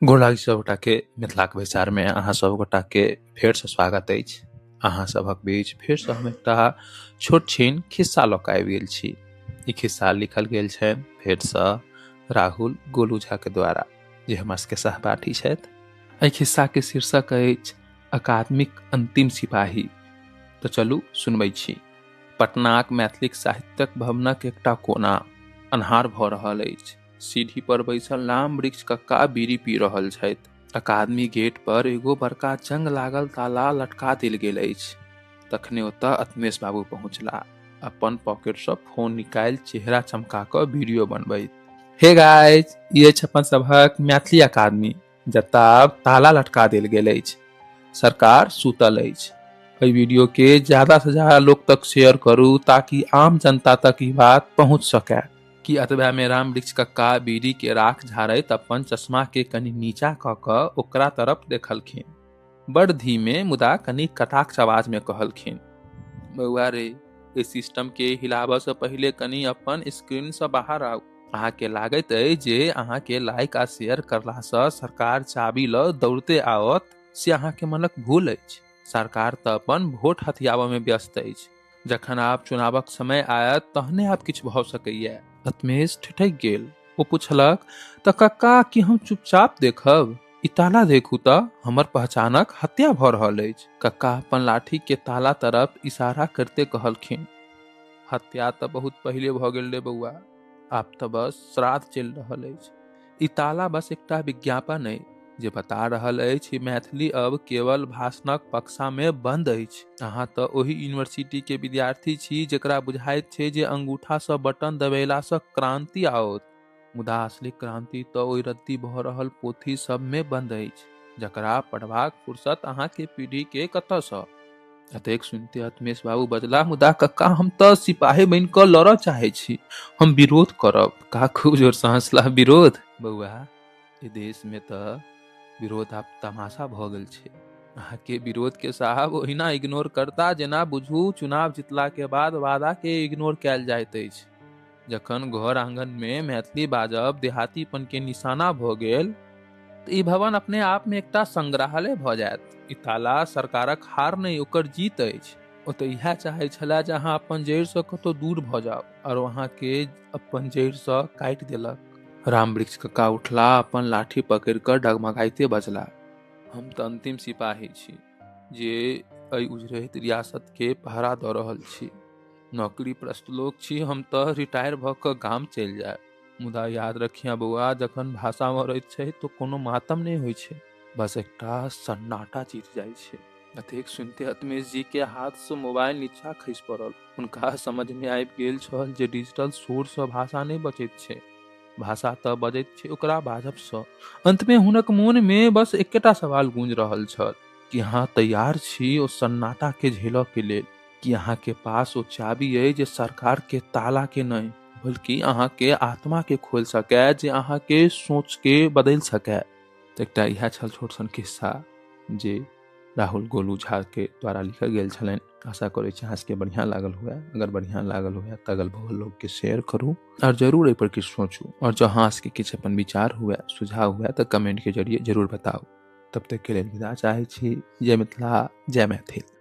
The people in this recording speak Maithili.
गोड़ सबगोटाके मिथिलाक विचारमे अहाँ सबगोटाके फेरसँ स्वागत अछि। अहाँ सभक बीच फेरसँ हम एकटा छोट छीन खिस्सा लऽ कऽ आबि गेल छी। ई खिस्सा लिखल गेल छनि फेरसँ राहुल गोलू झाके द्वारा, जे हमर सबके सहपाठी छथि। एहि खिस्साके शीर्षक अछि अकादमिक अंतिम सिपाही। तऽ चलू सुनबै छी। पटनाक मैथिलिक साहित्यक भवनक एकटा कोना अन्हार भऽ रहल अछि। सीढ़ी पर बैसल लाम वृक्ष कक्का बीड़ी पी रहल छथि। अकादमी गेट पर एगो बड़का जंग लागल ताला लटका देल गेल अछि। तखने ओतऽ अतमेश बाबू पहुँचला, अपन पॉकेट सँ फोन निकालि चेहरा चमका कऽ वीडियो बनबैत। हे गाइज, ई अछि अपन सभक मैथिली अकादमी, जतऽ आब ताला लटका देल गेल अछि। सरकार सुतल अछि। एहि वीडियो के ज्यादा से ज्यादा लोग तक शेयर करू ताकि आम जनता तक ई बात पहुँच सके। कि अतबा में राम वृक्ष कक्का बीड़ी के राख झाड़ैत अपन चश्मा के कनि नीचा कऽ कऽ ओकरा तरफ देखलखिन। बड़ धीमे मुदा कनि कटाक्ष आवाज में कहलखिन, बौआ रे, इस सिस्टम के हिलाबऽ से पहिले कनि अपन स्क्रीन से बाहर आउ। अहाँ के लागैत अछि जे अहाँ के लाइक आ शेयर करला से सरकार चाबी ल दौड़ते आवत, से अहाँ के मनक भूल अछि। सरकार तऽ अपन वोट हथियाबऽ में व्यस्त अछि। जखन आब चुनावक समय आयत तहने आब किछु भऽ सकैया। अतमेश ठिठकि गेल। ओ पुछलक, तऽ कक्का की हम चुपचाप देखब? ई ताला देखू तऽ, हमर पहचानक हत्या भऽ रहल अछि। कक्का अपन लाठी के ताला तरफ इशारा करते कहलखिन, हत्या तऽ बहुत पहिले भऽ गेल रे बौआ, आब तऽ बस श्राद्ध चलि रहल अछि। ई ताला बस एकटा विज्ञापन अछि जे बता रहल अछि मैथिली अब केवल भाषणक कक्षा में बंद अछि। अहाँ तऽ ओही यूनिवर्सिटी के विद्यार्थी छी जेकरा बुझाइत छै जे अंगूठा सँ बटन दबेला सँ क्रांति आओत, मुदा असली क्रांति तऽ ओहि रद्दी भऽ रहल पोथी सब में बंद अछि, जकरा पढ़बाक फुर्सत अहाँ के पीढ़ी के कतऽ सँ। एतेक सुनते अतमेश बाबू बजला, मुदा कक्का हम तऽ सिपाही बनि कऽ लड़ऽ चाहे छी, हम विरोध करब। का खूब जोर सँ हंसला। विरोध? बौआ, ई देश में तऽ विरोध आब तमाशा भऽ गेल छै। अहाँ के विरोध के साहब ओहिना इग्नोर करता जेना बुझू चुनाव जितला के बाद वादा के इग्नोर कैल जाइत अछि। जखन घर आंगन में मैथिली बाजब देहातीपन के निशाना भऽ गेल तऽ ई भवन अपने आप में एकटा संग्रहालय भऽ जायत। ई ताला सरकारक हार नहि, ओकर जीत अछि। ओ तऽ इएह चाहे छला जे अहाँ अपन जड़ि सँ कतौ दूर भऽ जाओ, और अहाँ के अपन जड़ि सँ काटि देलक। राम वृक्ष कक्का उठला, अपन लाठी पकड़ि कऽ डगमगाइते बजला, हम तऽ अंतिम सिपाही छी जे एहि उजरैत रियासत के पहरा दऽ रहल छी। नौकरी प्रस्त लोक छी हम तऽ रिटायर भऽ कऽ गाम चलि जायब, मुदा याद रखिया बौआ, जखन भाषा मरैत छै तो कोनो मातम नहीं होइ छै, बस एकटा सन्नाटा चित जाइ छै। एतेक सुनते अतमेश जी के हाथ से मोबाइल नीचा खसि पड़ल। हुनका समझ में आबि गेल छल जे डिजिटल शोर सँ भाषा नहीं बचैत छै, भाषा तऽ बजैत छै ओकरा बाजब सँ। अंत में हुनक मोन में बस एकेटा सवाल गूंज रहल छल कि अहाँ तैयार छी ओ सन्नाटा के झेलऽ के लेल? कि अहाँ के पास ओ चाबी है जे सरकार के ताला के नहीं, बल्कि अहाँ के आत्मा के खोल सके, जे अहाँ के सोच के बदल सके? तो एकटा यह छल छोट सन किस्सा जे राहुल गोलू झा के द्वारा लिखल गेल छलनि। आशा करै छी अहाँ सबके बढ़िया लागल हुए। अगर बढ़िया लागल हुए तऽ अगल बगल लोग के शेयर करू और जरूर एहि पर किछु सोचू, और जो अहाँ सबके किछु अपन विचार हुए, सुझाव हुए तऽ कमेंट के जरिए जरूर बताओ। तब तक के लेल विदा चाहे छी। जय मिथिला, जय मैथिल।